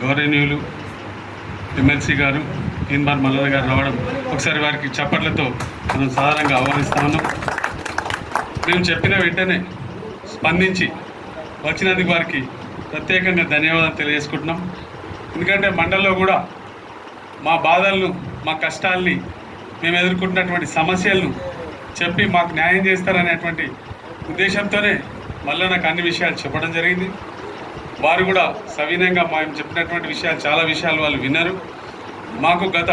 గౌరవనీయులు ఎమ్మెల్సీ గారు తీన్మార్ మల్లన్న గారు రావడం ఒకసారి వారికి చప్పట్లతో మనం సాధారణంగా ఆహ్వానిస్తా ఉన్నాం. మేము చెప్పిన వెంటనే స్పందించి వచ్చినందుకు వారికి ప్రత్యేకంగా ధన్యవాదాలు తెలియజేసుకుంటున్నాం. ఎందుకంటే మండలంలో కూడా మా బాధలను, మా కష్టాల్ని, మేము ఎదుర్కొంటున్నటువంటి సమస్యలను చెప్పి మాకు న్యాయం చేస్తారనేటువంటి ఉద్దేశంతోనే మల్లన్నకు అన్ని విషయాలు చెప్పడం జరిగింది. వారు కూడా సవినయంగా మేము చెప్పినటువంటి విషయాలు, చాలా విషయాలు వాళ్ళు విన్నారు. మాకు గత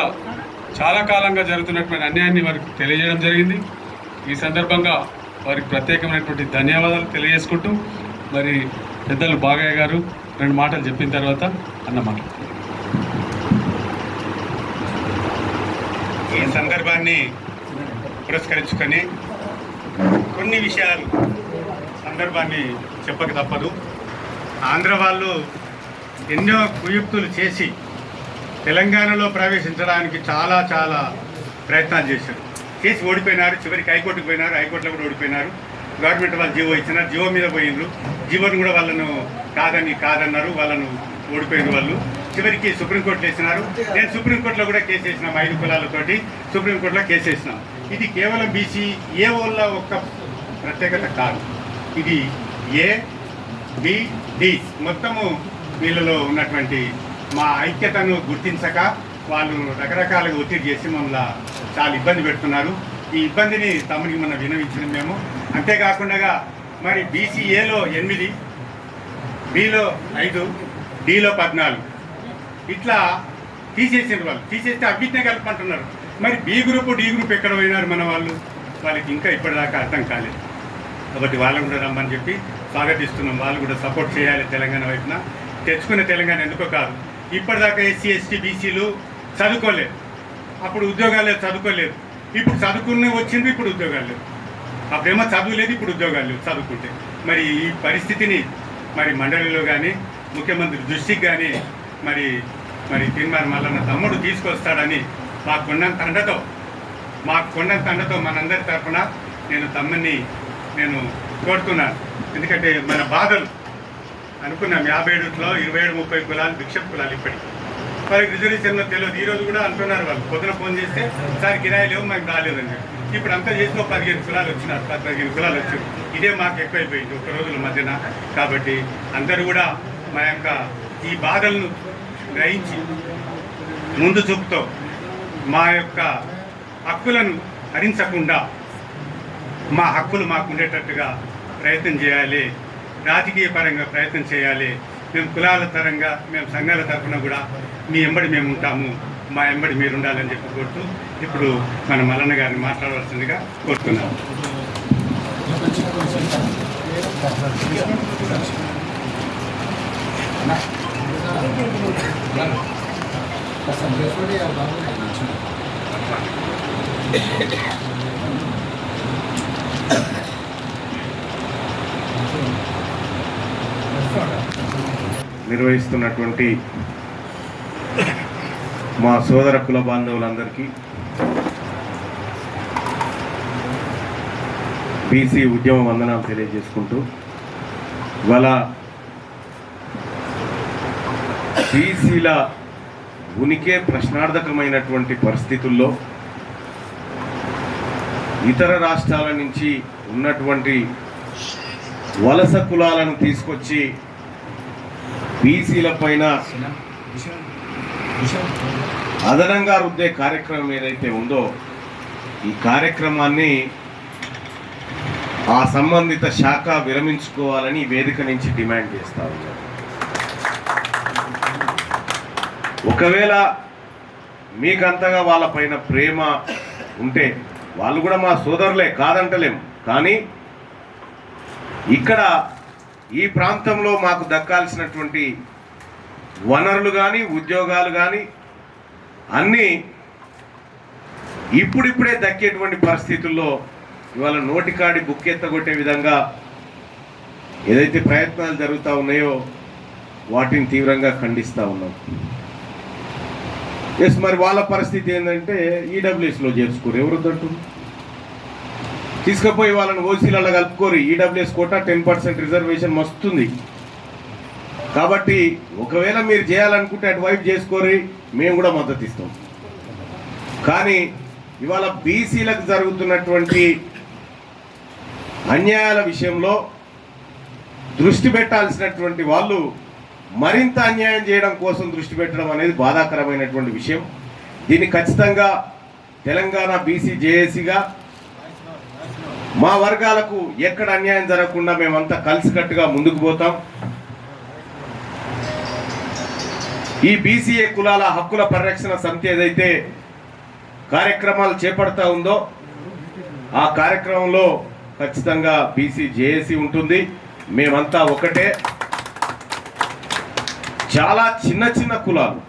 చాలా కాలంగా జరుగుతున్నటువంటి అన్యాయాన్ని వారికి తెలియజేయడం జరిగింది. ఈ సందర్భంగా వారికి ప్రత్యేకమైనటువంటి ధన్యవాదాలు తెలియజేసుకుంటూ మరి పెద్దలు బాగయ్య గారు 2 మాటలు చెప్పిన తర్వాత అన్నమాట. ఈ సందర్భాన్ని పురస్కరించుకొని కొన్ని విషయాలు సందర్భాన్ని చెప్పక తప్పదు. ఆంధ్ర వాళ్ళు ఎన్నో కుయుక్తులు చేసి తెలంగాణలో ప్రవేశించడానికి చాలా ప్రయత్నాలు చేశారు. చేసి ఓడిపోయినారు. చివరికి హైకోర్టుకు పోయినారు. హైకోర్టులో కూడా ఓడిపోయినారు. గవర్నమెంట్ వాళ్ళు జీవో ఇచ్చినారు. జీవో మీద పోయినారు. జీవోను కూడా వాళ్ళను కాదన్నారు. వాళ్ళను ఓడిపోయిన వాళ్ళు చివరికి సుప్రీంకోర్టులో వేసినారు. నేను సుప్రీంకోర్టులో కూడా కేసు వేసినాం. 5 కులాలతోటి సుప్రీంకోర్టులో కేసు వేసినాం. ఇది కేవలం బీసీ ఏ వల్ల ఒక్క ప్రత్యేకత కాదు. ఇది ఏ బి డి మొత్తము వీళ్ళలో ఉన్నటువంటి మా ఐక్యతను గుర్తించక వాళ్ళు రకరకాలుగా ఒత్తిడి చేసి మమ్మల్ని చాలా ఇబ్బంది పెడుతున్నారు. ఈ ఇబ్బందిని తమకి మనం వినవించిన మేము. అంతేకాకుండా మరి బీసీఏలో 8, బిలో 5, డిలో 14 ఇట్లా తీసేసిన వాళ్ళు. తీసేస్తే అవిటినే కలపంటున్నారు. మరి బి గ్రూపు డి గ్రూప్ ఎక్కడ పోయినారు మన వాళ్ళు? వాళ్ళకి ఇంకా ఇప్పటిదాకా అర్థం కాలేదు. కాబట్టి వాళ్ళని కూడా రమ్మని చెప్పి స్వాగతిస్తున్నాం. వాళ్ళు కూడా సపోర్ట్ చేయాలి తెలంగాణ వైపున. తెచ్చుకున్న తెలంగాణ ఎందుకో కాదు. ఇప్పటిదాకా ఎస్సీ ఎస్టీ బీసీలు చదువుకోలేదు. అప్పుడు ఉద్యోగాలు లేదు, చదువుకోలేదు. ఇప్పుడు చదువుకునే వచ్చింది, ఇప్పుడు ఉద్యోగాలు లేవు. అప్పుడేమో చదువు లేదు, ఇప్పుడు ఉద్యోగాలు లేవు చదువుకుంటే. మరి ఈ పరిస్థితిని మరి మండలిలో కానీ ముఖ్యమంత్రి దృష్టికి కానీ మరి తీన్మార్ మల్లన్న తమ్ముడు తీసుకొస్తాడని మాకున్నంత అండతో మనందరి తరఫున నేను తమ్ముడిని కోరుతున్నాను. ఎందుకంటే మన బాధలు అనుకున్నాం. 57లో 27-30 కులాలు భిక్షప్ కులాలు. ఇప్పటికి వాళ్ళకి రిజర్వేషన్లో తెలియదు. ఈరోజు కూడా అంటున్నారు వాళ్ళు. పొద్దున ఫోన్ చేస్తే సార్ కిరాయి లేవు, మాకు రాలేదని. ఇప్పుడు అంతా చేసిన 15 కులాలు వచ్చినారు. 15 కులాలు వచ్చారు. ఇదే మాకు ఎక్కువైపోయింది ఒక రోజుల మధ్యన. కాబట్టి అందరూ కూడా మా యొక్క ఈ బాధలను గ్రహించి ముందు చూపుతో మా యొక్క హక్కులను హరించకుండా మా హక్కులు మాకు ఉండేటట్టుగా ప్రయత్నం చేయాలి. రాజకీయ పరంగా ప్రయత్నం చేయాలి. మేము కులాల పరంగా, మేము సంఘాల తరఫున కూడా మీ ఎంబడి మేము ఉంటాము, మా ఎంబడి మీరు ఉండాలని చెప్పి కోరుతూ ఇప్పుడు మన మల్లన్న గారిని మాట్లాడవలసిందిగా కోరుతున్నాము. నిర్వహిస్తున్నటువంటి మా సోదర కుల బాంధవులందరికీ బీసీ ఉద్యమ వందనాలు తెలియజేసుకుంటూ, ఇవాళ బీసీల ఉనికే ప్రశ్నార్థకమైనటువంటి పరిస్థితుల్లో ఇతర రాష్ట్రాల నుంచి ఉన్నటువంటి వలస కులాలను తీసుకొచ్చి బీసీల పైన అదనంగా రుద్దే కార్యక్రమం ఏదైతే ఉందో, ఈ కార్యక్రమాన్ని ఆ సంబంధిత శాఖ విరమించుకోవాలని వేదిక నుంచి డిమాండ్ చేస్తా ఉన్నారు. ఒకవేళ మీకంతగా వాళ్ళపైన ప్రేమ ఉంటే, వాళ్ళు కూడా మా సోదరులే కాదంటలేం, కానీ ఇక్కడ ఈ ప్రాంతంలో మాకు దక్కాల్సినటువంటి వనరులు కానీ ఉద్యోగాలు కానీ అన్నీ ఇప్పుడిప్పుడే దక్కేటువంటి పరిస్థితుల్లో ఇవాళ నోటికాడి బుక్కెత్తగొట్టే విధంగా ఏదైతే ప్రయత్నాలు జరుగుతూ ఉన్నాయో వాటిని తీవ్రంగా ఖండిస్తూ ఉన్నాం. ఎస్, మరి వాళ్ళ పరిస్థితి ఏంటంటే ఈడబ్ల్యూఎస్లో చేర్చుకోరు. ఎవరు వద్దంటు తీసుకుపోయి వాళ్ళని ఓసీలలో కలుపుకోరు. ఈడబ్ల్యూఎస్ కోటా 10% రిజర్వేషన్ మస్తుంది. కాబట్టి ఒకవేళ మీరు చేయాలనుకుంటే అటువైపు చేసుకోరి, మేము కూడా మద్దతు ఇస్తాం. కానీ ఇవాళ బీసీలకు జరుగుతున్నటువంటి అన్యాయాల విషయంలో దృష్టి పెట్టాల్సినటువంటి వాళ్ళు మరింత అన్యాయం చేయడం కోసం దృష్టి పెట్టడం అనేది బాధాకరమైనటువంటి విషయం. దీన్ని ఖచ్చితంగా తెలంగాణ బీసీ జేఏసీగా మా వర్గాలకు ఎక్కడ అన్యాయం జరగకుండా మేమంతా కలిసికట్టుగా ముందుకు పోతాం. ఈ బీసీఏ కులాల హక్కుల పరిరక్షణ సమితి ఏదైతే కార్యక్రమాలు చేపడతా ఉందో ఆ కార్యక్రమంలో ఖచ్చితంగా బీసీ జేఏసీ ఉంటుంది. మేమంతా ఒకటే. చాలా చిన్న చిన్న కులాలు,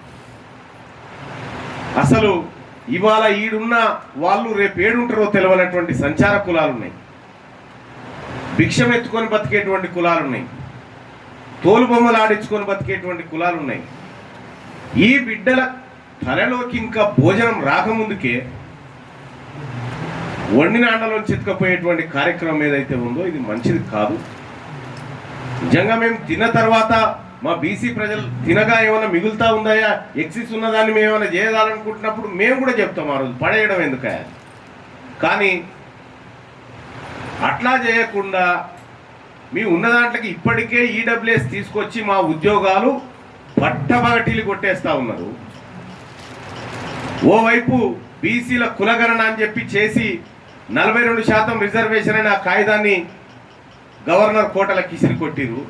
అసలు ఇవాళ ఈడున్న వాళ్ళు రేపు ఏడుంటారో తెలియనటువంటి సంచార కులాలు ఉన్నాయి, భిక్షం ఎత్తుకొని బతికేటువంటి కులాలు ఉన్నాయి, తోలు బొమ్మలు ఆడించుకొని బతికేటువంటి కులాలు ఉన్నాయి. ఈ బిడ్డల తలలోకి ఇంకా భోజనం రాకముందుకే వండిన అండలోంచి ఎత్తుకపోయేటువంటి కార్యక్రమం ఏదైతే ఉందో ఇది మంచిది కాదు. నిజంగా మేము తిన్న తర్వాత మా బీసీ ప్రజలు తినగా ఏమైనా మిగులుతా ఉందాయా, ఎక్సిస్ ఉన్నదాన్ని మేము ఏమైనా చేయాలనుకుంటున్నప్పుడు మేము కూడా చెప్తాం ఆ రోజు పడేయడం ఎందుక. కానీ అట్లా చేయకుండా మీ ఉన్న దాంట్లోకి ఇప్పటికే ఈడబ్ల్యూఎస్ తీసుకొచ్చి మా ఉద్యోగాలు పట్టబగటీలు కొట్టేస్తూ ఉన్నారు. ఓవైపు బీసీల కులగణన అని చెప్పి చేసి 42% రిజర్వేషన్ అనే ఆ కాయిదాన్ని గవర్నర్ కోటలకు ఇసిరి కొట్టిరు.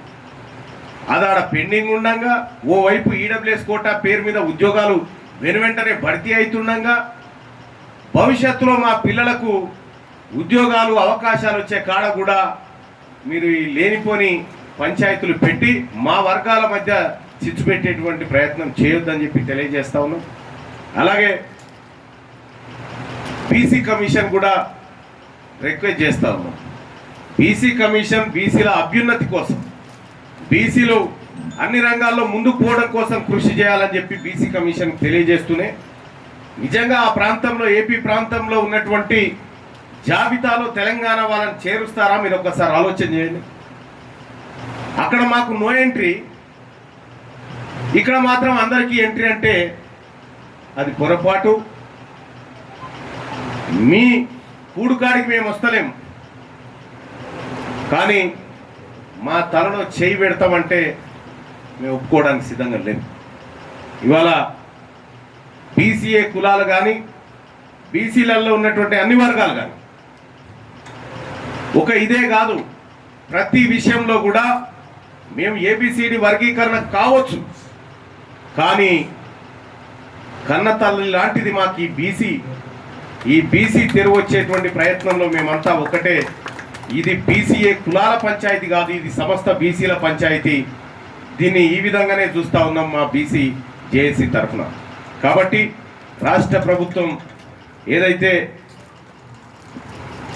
అదాడ పెండింగ్ ఉండగా ఓవైపు ఈడబ్ల్యూఎస్ కోటా పేరు మీద ఉద్యోగాలు వెనువెంటనే భర్తీ అవుతుండగా భవిష్యత్తులో మా పిల్లలకు ఉద్యోగాలు అవకాశాలు వచ్చే కాడ కూడా మీరు ఈ లేనిపోని పంచాయతీలు పెట్టి మా వర్గాల మధ్య చిచ్చు పెట్టేటువంటి ప్రయత్నం చేయొద్దని చెప్పి తెలియజేస్తా ఉన్నాం. అలాగే బీసీ కమిషన్ కూడా రిక్వెస్ట్ చేస్తా ఉన్నాం. బీసీ కమిషన్ బీసీల అభ్యున్నతి కోసం, బీసీలు అన్ని రంగాల్లో ముందుకు పోవడం కోసం కృషి చేయాలని చెప్పి బీసీ కమిషన్ తెలియజేస్తూనే నిజంగా ఆ ప్రాంతంలో ఏపీ ప్రాంతంలో ఉన్నటువంటి జాబితాలో తెలంగాణ వాళ్ళని చేరుస్తారా మీరు ఒక్కసారి ఆలోచన చేయండి. అక్కడ మాకు నో ఎంట్రీ, ఇక్కడ మాత్రం అందరికీ ఎంట్రీ అంటే అది పొరపాటు. మీ కూడుకాడికి మేము వస్తలేం, కానీ మా తలలో చేయి పెడతామంటే మేము ఒప్పుకోవడానికి సిద్ధంగా లేము. ఇవాళ బీసీఏ కులాలు కానీ బీసీలలో ఉన్నటువంటి అన్ని వర్గాలు కానీ ఒక ఇదే కాదు, ప్రతి విషయంలో కూడా మేము ఏబిసిడి వర్గీకరణ కావచ్చు, కానీ కన్న తల్లి లాంటిది మాకు ఈ బీసీ తెరువు వచ్చేటువంటి ప్రయత్నంలో మేమంతా ఒకటే. ఇది బీసీఏ కులాల పంచాయతీ కాదు, ఇది సమస్త బీసీల పంచాయతీ. దీన్ని ఈ విధంగానే చూస్తూ ఉన్నాం మా బీసీ జేఏసీ తరఫున. కాబట్టి రాష్ట్ర ప్రభుత్వం ఏదైతే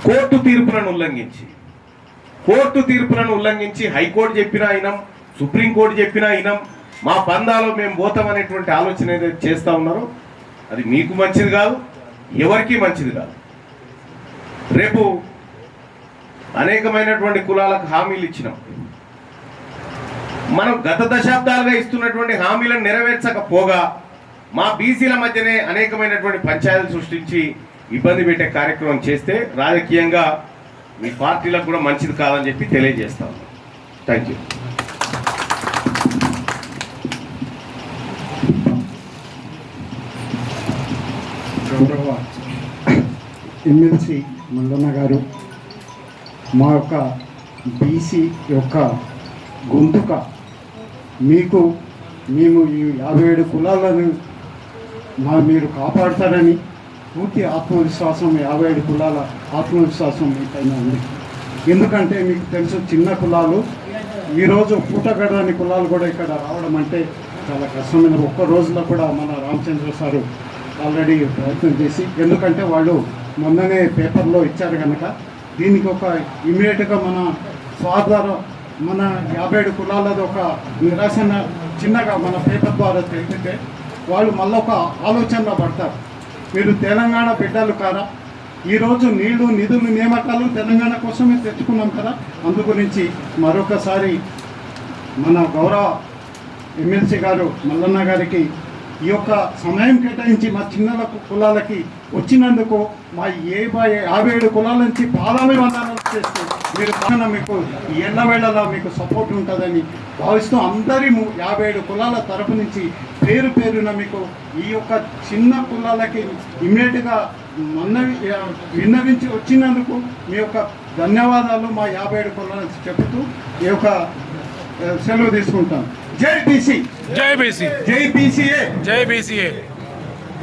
కోర్టు తీర్పులను ఉల్లంఘించి హైకోర్టు చెప్పినా అయినాం, సుప్రీంకోర్టు చెప్పినా అయినాం, మా పందాలో మేము పోతామనేటువంటి ఆలోచన ఏదైతే చేస్తూ ఉన్నారో అది మీకు మంచిది కాదు, ఎవరికీ మంచిది కాదు. రేపు అనేకమైనటువంటి కులాలకు హామీలు ఇచ్చినాం. మనం గత దశాబ్దాలుగా ఇస్తున్నటువంటి హామీలను నెరవేర్చకపోగా మా బీసీల మధ్యనే అనేకమైనటువంటి పంచాయతీలు సృష్టించి ఇబ్బంది పెట్టే కార్యక్రమం చేస్తే రాజకీయంగా మీ పార్టీలకు కూడా మంచిది కాదని చెప్పి తెలియజేస్తాం. Thank you. గౌరవ ఎమ్మెల్సీ మల్లన్న గారు, మా యొక్క బీసీ యొక్క గొంతుక మేము ఈ 57 కులాలను మీరు కాపాడుతారని పూర్తి ఆత్మవిశ్వాసం, 57 కులాల ఆత్మవిశ్వాసం మీ పైన ఉంది. ఎందుకంటే మీకు తెలుసు, చిన్న కులాలు ఈరోజు పూటగడని కులాలు కూడా ఇక్కడ రావడం అంటే చాలా కష్టమైన. ఒక్క రోజులో కూడా మన రామచంద్ర సారు ఆల్రెడీ ప్రయత్నం చేసి, ఎందుకంటే వాళ్ళు మొన్ననే పేపర్లో ఇచ్చారు కనుక దీనికి ఒక ఇమీడియట్గా మన స్వాధార మన 57 కులాలది ఒక నిరసన చిన్నగా మన పేపర్ ద్వారా తెలిపితే వాళ్ళు మళ్ళీ ఒక ఆలోచనలో పడతారు. మీరు తెలంగాణ బిడ్డలు కారా, ఈరోజు నీళ్లు నిధులు నియామకాలు తెలంగాణ కోసమే తెచ్చుకున్నాం కదా. అందు గురించి మరొకసారి మన గౌరవ ఎమ్మెల్సీ గారు మల్లన్న గారికి ఈ యొక్క సమయం కేటాయించి మా చిన్న కులాలకి వచ్చినందుకు మా 57 కులాల నుంచి పాదాభివందనాలు చేస్తూ మీరు మీకు ఎల్లవేళలా మీకు సపోర్ట్ ఉంటుందని భావిస్తూ అందరి 57 కులాల తరపు నుంచి పేరు పేరున మీకు ఈ యొక్క చిన్న కులాలకి ఇమ్మీడియట్గా విన్నవించి వచ్చినందుకు మీ యొక్క ధన్యవాదాలు మా 57 కులాల నుంచి చెబుతూ ఈ యొక్క సెలవు తీసుకుంటాం. జై బీసీ, జై బీసీ, జై బీసీఏ, జై బీసీఏ.